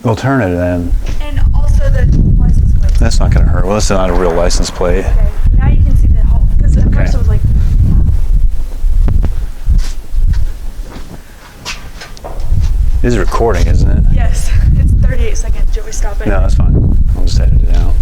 We'll turn it in. And also the license plate. That's not going to hurt. Well, that's not a real license plate. Okay, now you can see the whole, because at first it was like... It is recording, isn't it? Yes, it's 38 seconds. Do you want me to stop it? No, that's fine. I'll just edit it out.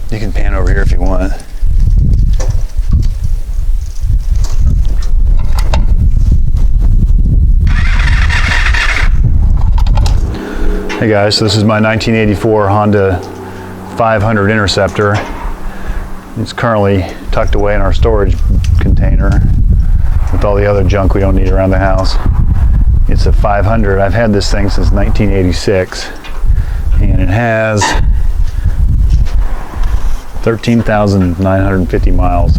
You can pan over here if you want. Hey guys, so this is my 1984 Honda 500 Interceptor. It's currently tucked away in our storage container with all the other junk we don't need around the house. It's a 500. I've had this thing since 1986, and it has 13,950 miles.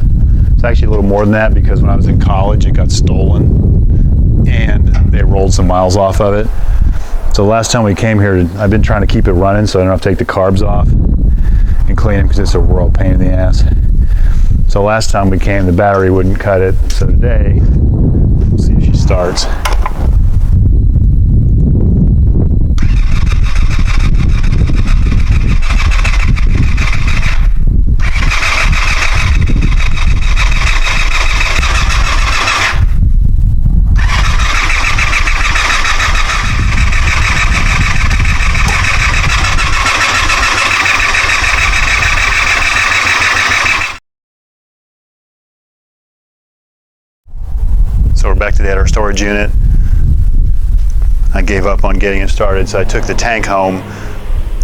It's actually a little more than that because when I was in college it got stolen and they rolled some miles off of it. So last time we came here, I've been trying to keep it running so I don't have to take the carbs off and clean them because it's a real pain in the ass. So last time we came, the battery wouldn't cut it. So today, we'll see if she starts. So we're back to our storage unit. I gave up on getting it started, so I took the tank home,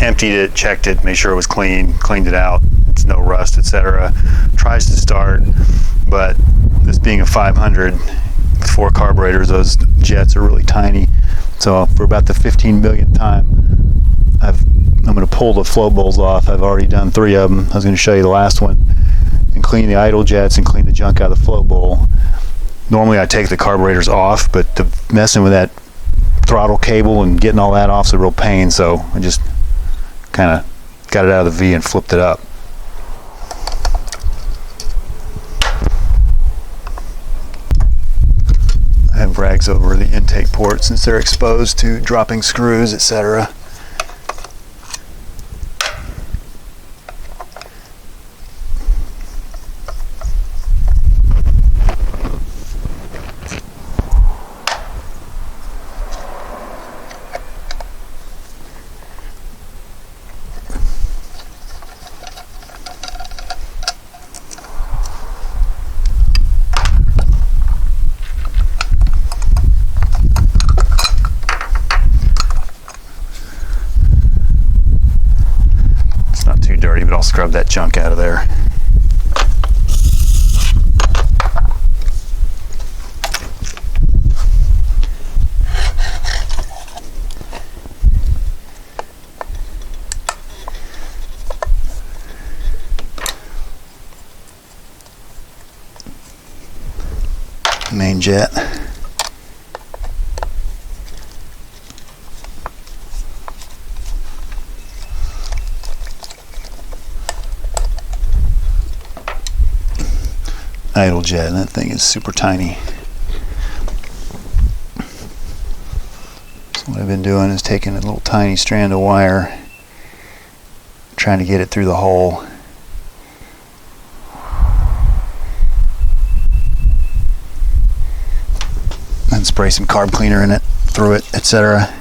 emptied it, checked it, made sure it was clean, cleaned it out, it's no rust, etc. Tries to start, but this being a 500 with 4 carburetors, those jets are really tiny. So for about the 15 millionth time, I'm going to pull the float bowls off. I've already done 3 of them. I was going to show you the last one, and clean the idle jets and clean the junk out of the float bowl. Normally I take the carburetors off, but messing with that throttle cable and getting all that off is a real pain, so I just kind of got it out of the V and flipped it up. I have rags over the intake ports since they're exposed to dropping screws, etc. Dirty, but I'll scrub that junk out of there. Main jet. Idle jet, and that thing is super tiny. So what I've been doing is taking a little tiny strand of wire, trying to get it through the hole. And spray some carb cleaner in it, through it, etc.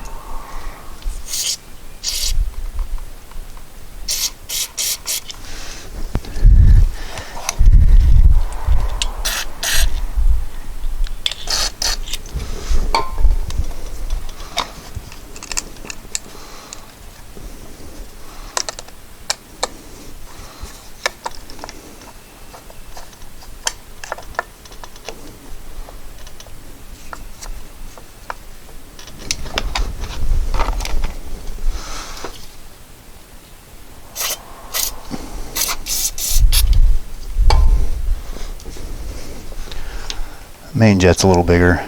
Main jet's a little bigger.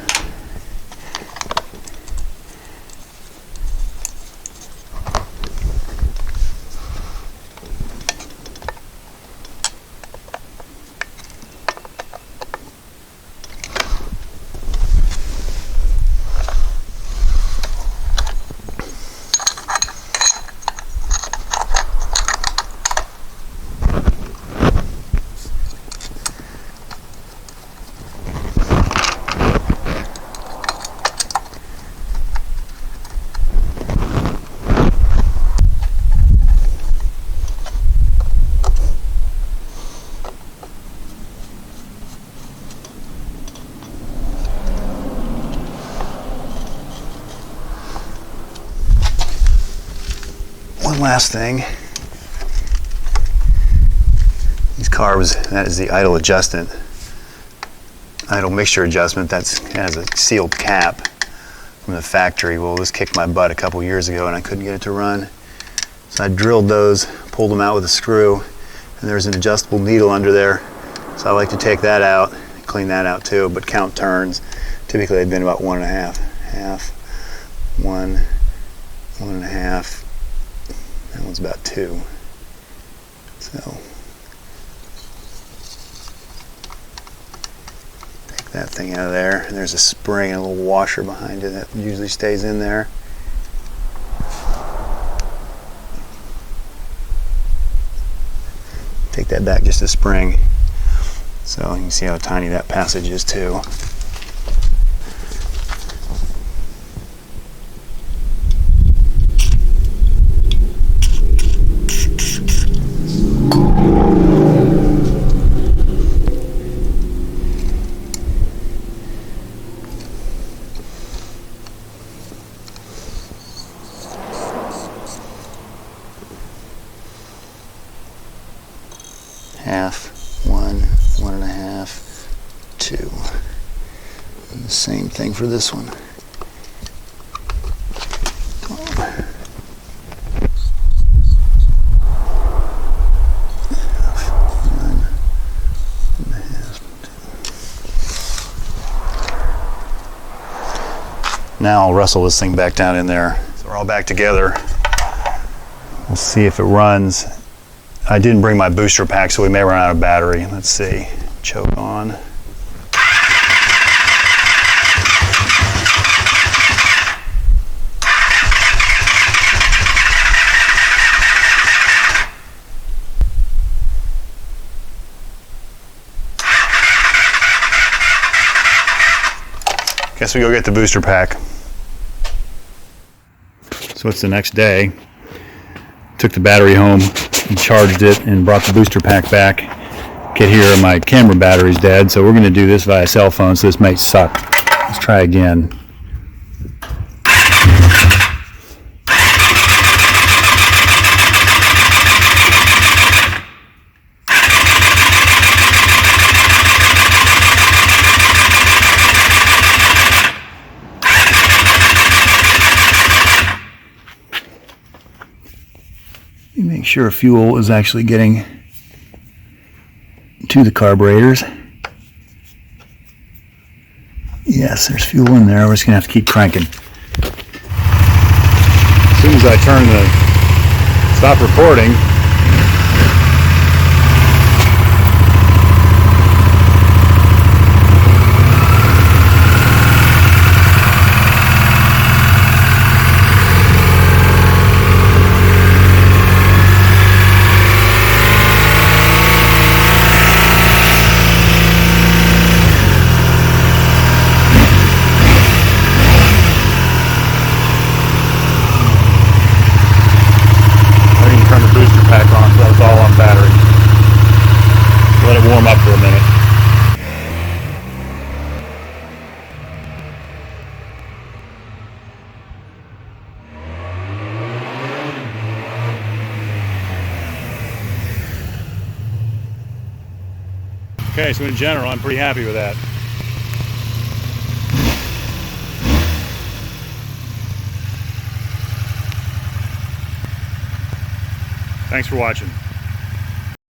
one last thing. These carbs, that is the idle adjustment. Idle mixture adjustment, that has a sealed cap from the factory. Well, this kicked my butt a couple years ago and I couldn't get it to run. So I drilled those, pulled them out with a screw, and there's an adjustable needle under there. So I like to take that out, clean that out too, but count turns. Typically they've been about 1.5, half, 1, 1.5. That one's about 2. So take that thing out of there, and there's a spring and a little washer behind it that usually stays in there. Take that back just a spring, so you can see how tiny that passage is too. Half, 1, 1.5, 2. And the same thing for this one. Half, 1.5, 2. Now I'll wrestle this thing back down in there. So we're all back together. We'll see if it runs. I didn't bring my booster pack, so we may run out of battery. Let's see. Choke on. Guess we go get the booster pack. So it's the next day. Took the battery home and charged it and brought the booster pack back. Get here, my camera battery's dead, so we're going to do this via cell phone, so this may suck. Let's try again. Make sure fuel is actually getting to the carburetors. Yes, there's fuel in there. We're just gonna have to keep cranking. As soon as I turn the stop recording, pack on, so it's all on battery. Let it warm up for a minute. Okay, so in general, I'm pretty happy with that. Thanks for watching.